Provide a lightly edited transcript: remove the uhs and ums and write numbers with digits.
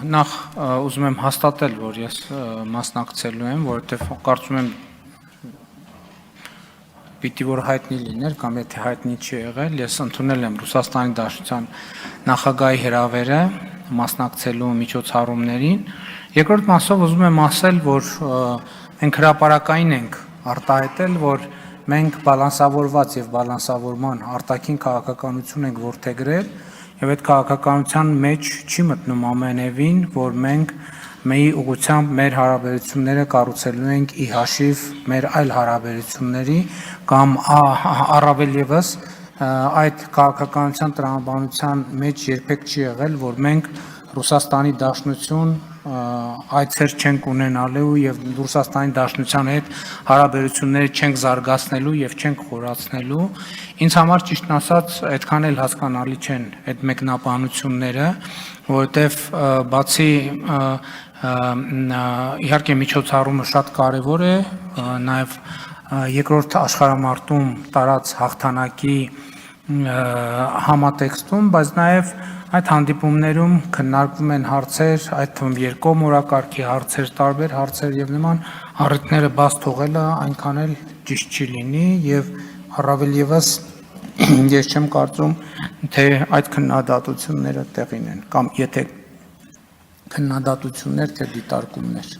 նախ ուզում եմ հաստատել, որ ես մասնակցելու եմ, որովհետև կարծում եմ պիտի որ հայտնի լիներ կամ եթե հայտնի չի եղել, ես ընդունել եմ Ռուսաստանի Դաշնության նախագահի հրավերը մասնակցելու միջոցառումներին։ Երկրորդ մասով ուզում եմ ասել, որ մենք հրապարակային ենք արտահայտել, որ մենք բալանսավորված եւ բալանսավորման արտաքին քաղաքականություն ենք որդեգրել եւ այդ քաղաքականության մեջ չի մտնում ամենևին, որ մենք մի ուղղությամբ մեր հարաբերությունները կառուցելու ենք ի հաշիվ մեր այլ հարաբերությունների կամ առավել եւս այդ քաղաքականության տրամաբանության մեջ երբեք չի եղել, որ մենք Ռուսաստանի Դաշնություն այցեր չենք ունենալու եւ Ռուսաստանի Դաշնության հետ հարաբերությունները չենք զարգացնելու եւ չենք խորացնելու։ Ինձ համար ճիշտն ասած այդքան էլ հասկանալի չեն այդ մեկնաբանությունները, որովհետեւ բացի իհարկե միջոցառումը շատ կարեւոր է, նաեւ երկրորդ աշխարհամարտում տարած հաղթանակի համատեքստում, բայց նաեւ այդ հանդիպումներում քննարկվում են հարցեր, այդ թվում երկկողմ օրակարգի հարցեր, տարբեր հարցեր եւ նման առիթները բաց թողելը այնքան էլ ճիշտ չի լինի եւ առավել եւս ես չեմ կարծում, թե այդ քննադատությունները տեղին են կամ եթե քննադատություններ թե դիտարկումներ